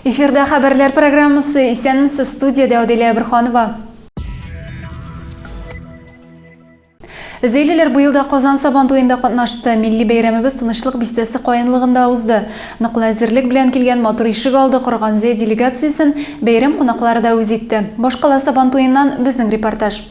Эфирда хабарлар программасы исәнмесез, студияда Оделия Бирханова. Зейлелер быйылда Казан Сабан туйында катнашты. Милли бәйрәмебез тынычлык бистәсе каенлыгында узды. Ныклы әзерлек белән килгән матур ишек алды корган Зе делегациясын бәйрәм кунаклары да үз итте. Башкала Сабан туйыннан безнең репортаж.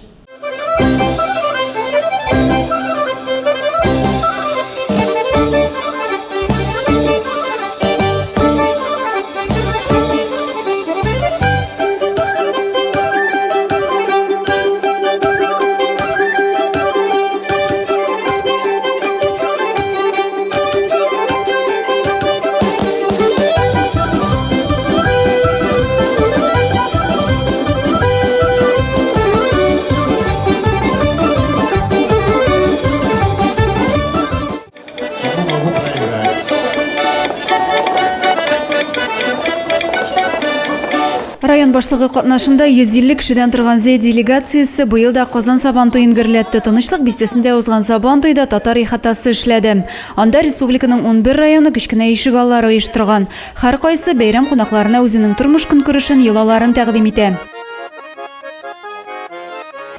Район башлыгы катнашында 150 кешедән торган Зе делегациясе быелда Казан Сабан туйын гөрләтте. Тынычлык бистәсендә узган Сабан туйда татар ихатасы эшләде. Анда республиканың 11 районы кечкенә ишек аллары оештырган. Һәр кайсы бәйрәм кунакларына үзенең тормыш көнкүрешен, йолаларын тәкъдим итә.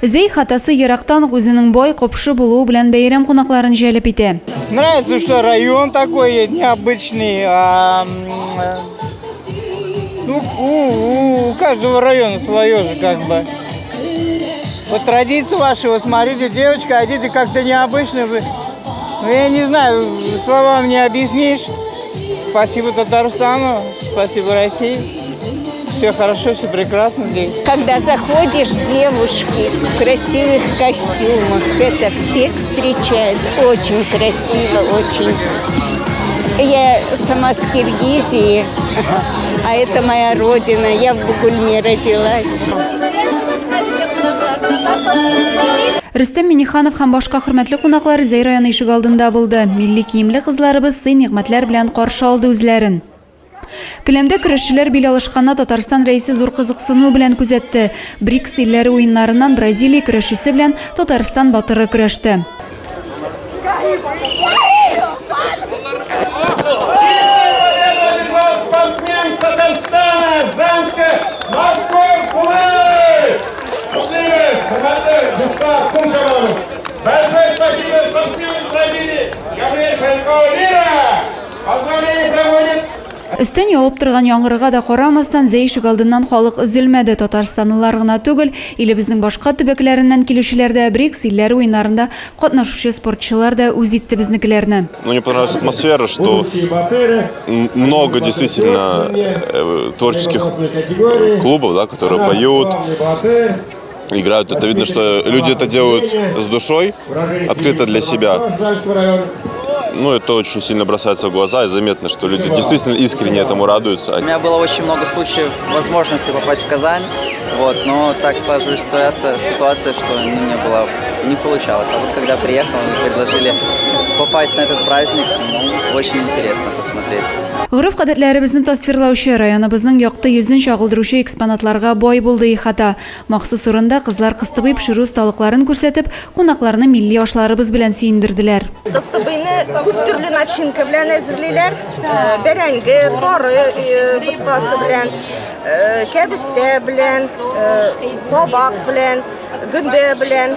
Зе ихатасы ерактан үзенең бай копшы булуы белән бәйрәм кунакларын җәлеп итә. Нравится, что район такой необычный. У каждого района свое же как бы. Вот традиции ваши, вот смотрите, девочка, одеты как-то необычно. Ну, я не знаю, словами не объяснишь. Спасибо Татарстану, спасибо России. Все хорошо, все прекрасно здесь. Когда заходишь, девушки в красивых костюмах, это всех встречают очень красиво, очень. Я сама с Киргизии, а это моя родина. Я в Бугульме родилась. Рөстәм Миниханов һәм башка хөрмәтле кунаклар Зе районы ишек алдында булды. Милли киемле кызларыбыз сый-нигъмәтләр белән каршы алды үзләрен. Келәмдә көрәшчеләр бил алышканна Татарстан рәисе зур кызыксыну белән күзәтте. БРИКС илләре уеннарыннан Бразилия көрәшчесе белән Татарстан батыры көрәште. Өстен явып торган яңгырга да карамастан Зе ишек алдыннан халык өзелмәде. Татарстанлылар гына түгел, илебезнең башка төбәкләреннән килүчеләр дә БРИКС илләре уеннарында катнашучы спортчылар да үз итте безнекеләрне. Мне понравилась атмосфера, что много действительно творческих клубов, да, которые поют, играют. Это видно, что люди это делают с душой, открыто для себя. Ну, это очень сильно бросается в глаза и заметно, что люди действительно искренне этому радуются. У меня было очень много случаев возможности попасть в Казань, но так сложилась ситуация, что не получалось. А вот когда приехал, мне предложили попасть на этот праздник, очень интересно посмотреть. Гырыф-гадәтләребезне тасвирлаучы районыбызның якты йөзен чагылдыручы экспонатларга бай булды ихата. Махсус урында кызлар кыстыбый пешерү осталыкларын күрсәтеп, кунакларны милли ашларыбыз белән сөендерделәр. Кыстыбыйны күп төрле начинка белән әзерлиләр. Бәрәңге, тары боткасы белән, кәбестә белән, кабак белән, гөмбә белән.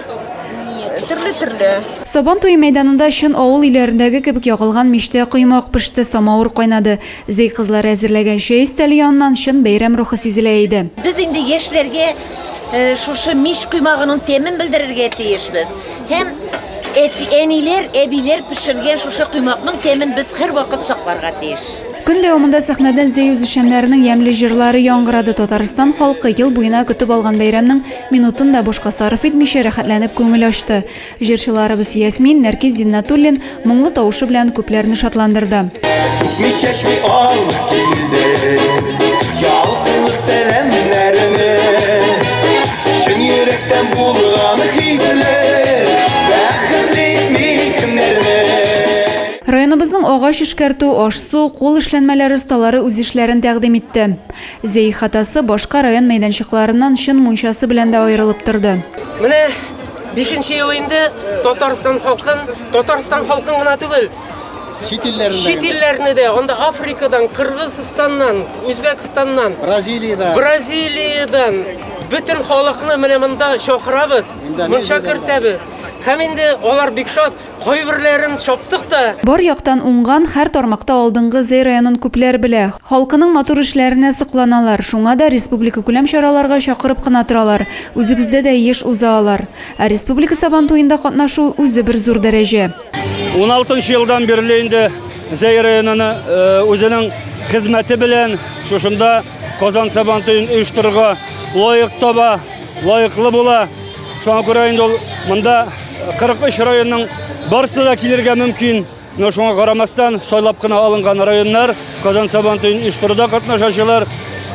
Сабан туй мәйданында шын авыл илләрендәге кебек ягылган мичтә коймак пеште, самавыр кайнады. Зе кызлары әзерләгән чәй өстәле яныннан шын бәйрәм рухы сизелә иде. Без инде яшьләргә шушы мич коймагының тәмен белдерергә тиешбез. Һәм әниләр, әбиләр пешергән шушы коймакның тәмен без һәр вакыт сакларга тиеш. Көн дәвамында сәхнәдән Зе үзешчәннәренең ямьле җырлары яңгырады. Татарстан халкы ел буена көтеп алган бәйрәмнең минутын да бушка сарыф итмичә рәхәтләнеп күңел ачты. Җырчыларыбыз Ясмин, Нәркис Зиннатуллин моңлы тавышы белән күпләрне шатландырды. Районыбызның агач эшкәртү, аш-су, кул эшләнмәләре осталары үз эшләрен тәкъдим итте. Зе ихатасы башка район мәйданчыкларыннан чын мунчасы белән дә аерылып торды. Менә 5-нче ел инде Татарстан халкын гына түгел, Шет елдерінде де, онда Африкадан, Қырғызстаннан, Өзбекстаннан, Бразилиядан бүтін халықны міне мында шақырабыз, мында кіртәбіз. Кәменде олар бик шат, қойбірлерін шаптық та. Бар яктан уңган һәр тармакта алдынгы Зей районын күпләр белә. Халкының матур эшләренә сокланалар. Шуңа да республика күләм чараларга чакырып кына торалар. Үзебездә дә еш уза алар. Ә республика сабантуенда катнашу үзе бер зур дәрәҗә. 16 елдан бирле инде Зей районының үзенең хезмәте белән шушында Казан сабантуен оештырырга лаек таба, лаеклы була. Шуңа күрә инде ул монда 43 районның барысы да килергә мөмкин. Но шуңа карамастан сайлап кына алынган районнар Казан сабантуен оештыруда катнашучылар.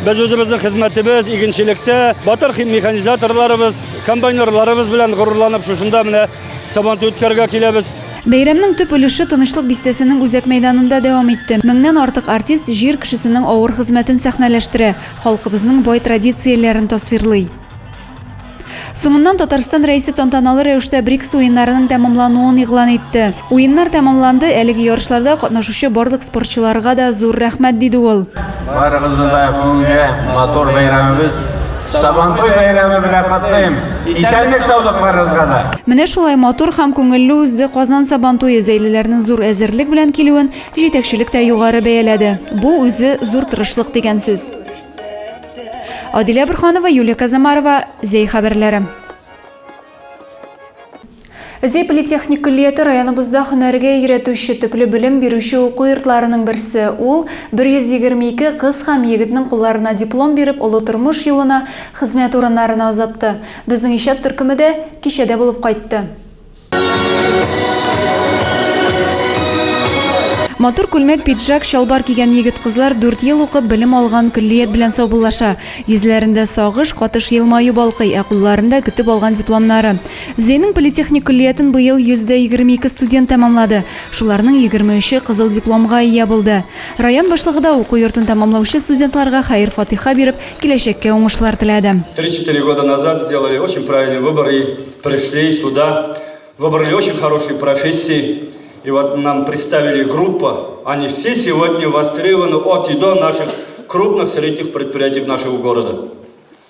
Без үзебезнең хезмәтебез, игенчелектә батыр механизаторларыбыз, комбайнерларыбыз белән горурланып шушында менә сабантуй үткәргә киләбез. Бәйрәмнең төп өлеше тынычлык бистәсенең үзәк мәйданында дәвам итте. Меңнән артык артист җир кешесенең авыр хезмәтен сәхнәләштерә, халкыбызның бай традицияләрен тасвирлый. Соңыннан Татарстан рәисе тантаналы рәвештә БРИКС уеннарының тәмамлануын игълан итте. Уеннар тәмамланды, әлеге ярышларда катнашучы барлык спортчыларга да зур рәхмәт диде ул. Барыгызны да бүгенге мотор бәйрәмебез Сабантуй бәйрәме белән катлыйм. Исәнлек саулык барыгызга да. Менә шулай матур һәм күңелле узды Казан сабантуе. Зәйлеләрнең зур әзерлек белән килүен җитәкчелек тә югары бәяләде. Бу үзе зур тырышлык дигән сүз. Адилә Бурханова, Юлия Казамарова, Зей хәбәрләре. Зей политехник күллияте районыбызда һөнәргә өйрәтүче төпле белем бирүче уку йортларының берсе. Ул 122 кыз һәм егетнең кулларына диплом биреп, олы тормыш юлына хезмәт урыннарына узатты. Безнең иҗат төркеме дә кичәдә булып кайтты. Матур күлмәк, пиджак, шалбар кигән егет-кызлар 4 ел укып белем алган күллият белән саубуллаша. Йөзләрендә сагыш, катыш елмаю балкый, ә кулларында көтеп алган дипломнары. Зейнең политехник күллиятын быел 122 студент тәмамлады. Шуларның 23-е кызыл дипломга ия булды. Район башлыгы да уку йортын тәмамлаучы студентларга хәйр-фатиха биреп, киләчәккә уңышлар теләде. 3-4 года назад сделали очень правильный выбор и пришли сюда, выбрали очень хорошие профессии. И вот нам представили группу, они все сегодня востребованы от и до наших крупных средних предприятий нашего города.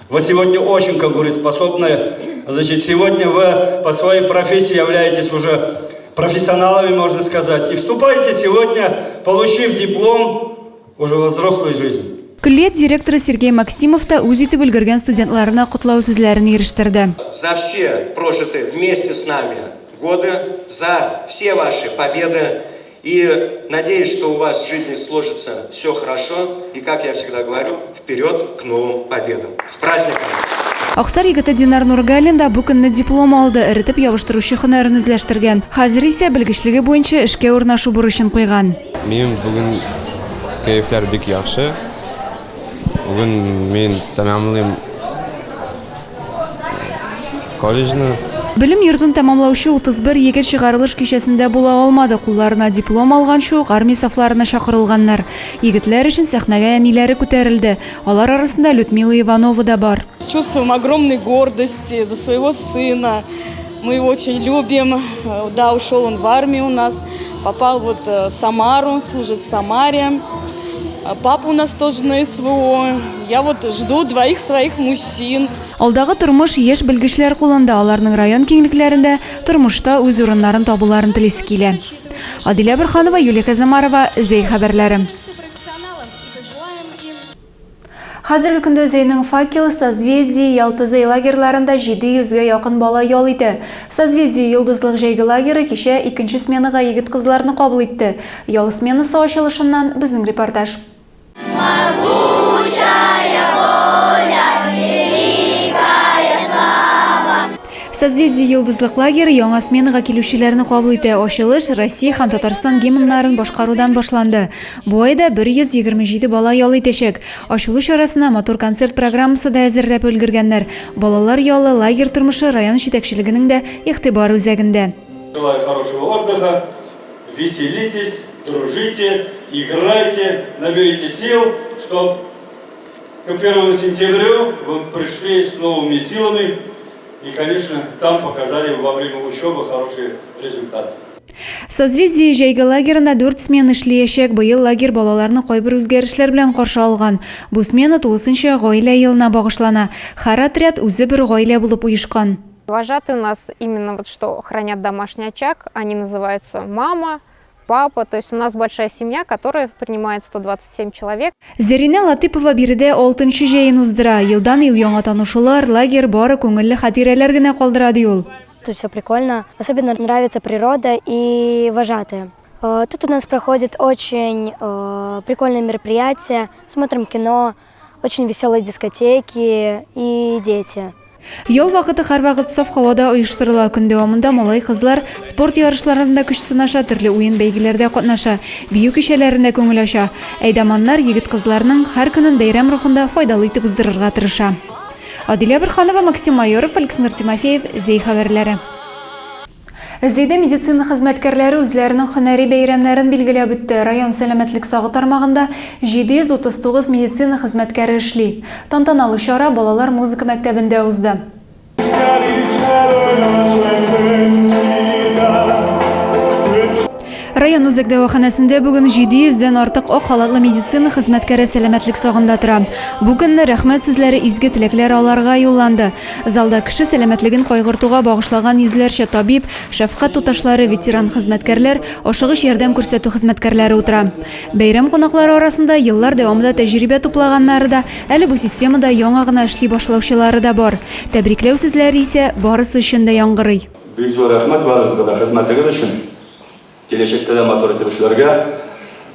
Вы сегодня очень конкурентоспособны, значит, сегодня вы по своей профессии являетесь уже профессионалами, можно сказать, и вступаете сегодня, получив диплом, уже во взрослую жизнь. Күллият директоры Сергей Максимов та үз итеп өлгергән студентларына котлау сүзләрен ирештерде. За все прожитые вместе с нами годы, за все ваши победы. И надеюсь, что у вас в жизни сложится все хорошо. И, как я всегда говорю, вперед к новым победам. С праздником! Аксар егете Динар Нургалин да бу көнне диплом алды, эретеп ябыштыручы һөнәрен үзләштергән. Хәзер исә белгечлеге буенча эшкә урнашу бурычын куйган. Минем бүген кәефләр бик яхшы. Бүген мен тәмамлыйм колледжны. Белем йортын тәмамлаучы 31 егет чыгарылыш кичәсендә була алмады. Кулларына диплом алган шук армия сафларына чакырылганнар. Егетләр өчен сәхнәгә әниләре күтәрелде. Алар арасында Людмила Иванова да бар. Чувствуем огромной гордости за своего сына. Мы его очень любим. Да, ушел он в армию у нас. Попал вот в Самару, служит в Самаре. Папа у нас тоже на СВО. Я вот жду 2 своих мужчин. Алдагы тормыш еш белгечләр кулында, аларның район киңлекләрендә тормышта үз урыннарын табуларын телисе килә. Адилә Бурханова, Юлия Казамарова, Зей хәбәрләре. Хәзерге көндә Зейнең факел, Созвездие, Ялтызый лагерьларында 700-гә якын бала ял итә. Созвездие йолдызлык җәйге лагере кичә 2нче сменага егет-кызларны кабул итте. Ял сменасы ачылышыннан безнең репортаж. Созвездие йолдызлык лагере яңа сменага килүчеләрне кабул итә. Ачылыш Россия һәм Татарстан гимннарын башкарудан башланды. Бу айда 127 бала ял итәчәк. Ачылу чарасына матур концерт программасы да әзерләп өлгергәннәр. Балалар ялы лагерь тормышы район җитәкчелегенең дә игътибар үзәгендә. Желаю хорошего отдыха, веселитесь, дружите, играйте, наберите сил, чтобы к 1 сентября вы пришли с новыми силами. И, конечно, там показали во время учебы хорошие результаты. Созвездие җәйге лагерында 4 смена эшләячәк. Быел лагерь балаларны кайбер үзгәрешләр белән каршы алган. Бу смена тулысынча гаилә елына багышлана. Һәр отряд үзе бер гаилә булып уешкан. Вожатые у нас именно вот что хранят домашний очаг. Они называются мама, папа. То есть у нас большая семья, которая принимает 127 человек. Зәринә Латыпова биредә 6-нчы җәен уздыра. Елдан ел яңа танышулар, лагерь бары күңелле хатирәләр генә калдыра ди ул. Тут все прикольно. Особенно нравится природа и вожатые. Тут у нас проходит очень прикольные мероприятия. Смотрим кино, очень веселые дискотеки и дети. Ял вакыты һәр вакыт саф һавада оештырыла. Көн дәвамында малай кызлар спорт ярышларында көч сынаша, төрле уен бәйгеләрдә катнаша, бию кичәләрендә күңел ача. Әйдәманнар егет кызларның һәр көнен бәйрәм рухында файдалы итеп уздырырга тырыша. Адилә Бирханова, Максим Майоров, Александр Тимофеев, Зей хәбәрләре. Зейдә медицина хезмәткәрләре үзләренең һөнәри бәйрәмнәрен билгеләп үтте. Район сәламәтлек сагы тармагында 739 медицина хезмәткәре эшли. Тантаналы чара балалар музыка мәктәбендә узды. Район үзәк дәваханәсендә бүген 700-дән артык ак халатлы медицина хезмәткәре сәламәтлек сагында тора. Бүген рәхмәт сүзләре, изге теләкләр аларга юлланды. Залда кеше сәламәтлеген кайгыртуга багышлаган йөзләрчә табиб, шәфкать туташлары, ветеран хезмәткәрләр, ашыгыч ярдәм күрсәтү хезмәткәрләре утыра. Бәйрәм кунаклары арасында еллар дәвамында тәҗрибә туплаганнары да, әле бу системада яңа гына эшли башлаучылары да бар. Тәбрикләү сүзләре исә барысы өчен дә яңгырый. Бик зур рәхмәт барыгызга да хезмәтегез өчен. Келешекте дә мотор итүчеләргә,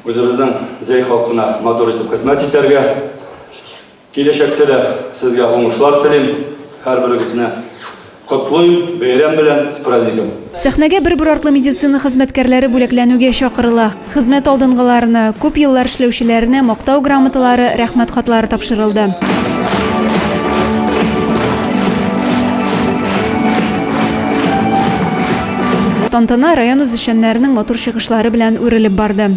үзебезнең Зәй халкына мотор итеп хезмәт итәргә, келешекте дә сезгә уңышлар телим, һәрберегезне котлыйм, бәйрәм белән, с праздником. Сәхнәгә бер артлы медицина хезмәткәрләре бүләкләнүгә чакырыла. Хезмәт алдынгыларына, күп еллар эшләүчеләренә мактау грамоталары, рәхмәт хатлары тапшырылды. Тантана район үзешчәннәренең матур чыгышлары белән үрелеп барды.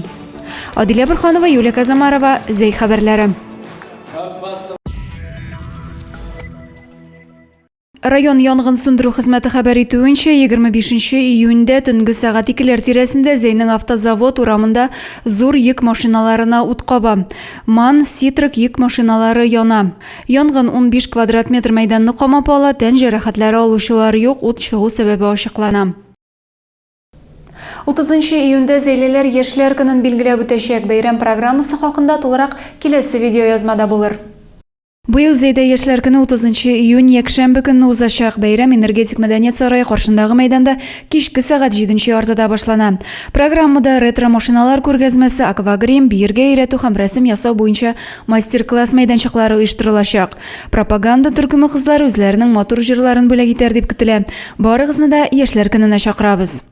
Адилә Бирханова, Юлия Казамарова, Зей хәбәрләре. Район янгын сүндерү хезмәте хәбәр итүенчә, 25 июньдә төнге сәгать 2 тирәсендә Зейнең автозавод урамында зур йөк машиналарына ут каба. МАН, Ситрак йөк машиналары яна. Янгын 15 квадрат метр мәйданны камап ала, тән җәрәхәтләре алучылар юк, ут чыгу сәбәбе ачыклана. 30 июньдә Зәйлеләр яшьләр көнен билгеләп үтәчәк. Бәйрәм программасы хакында тулырак киләсе видеоязмада булыр. Быел Зәйдә яшьләр көне 30 июнь якшәмбе көнне узачак. Бәйрәм энергетик мәдәният сарае каршындагы мәйданда кичке сәгать 7 яртыда башлана. Программада ретро машиналар күргәзмәсе, аквагрим, биергә өйрәтү һәм рәсем ясау буенча мастер-класс мәйданчыклары оештырылачак. Пропаганда төркеме кызлары үзләренең матур җырларын бүләк итәр дип көтелә. Барыгызны да яшьләр көненә чакырабыз.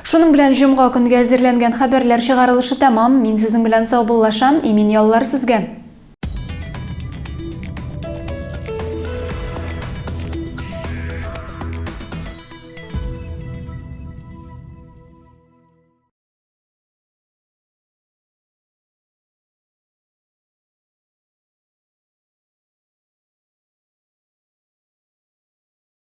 Шуның белән җомга көнгә әзерләнгән хәбәрләр чыгарылышы тәмам. Мин сезнең белән сау буллашам. Имин яллар сезгә.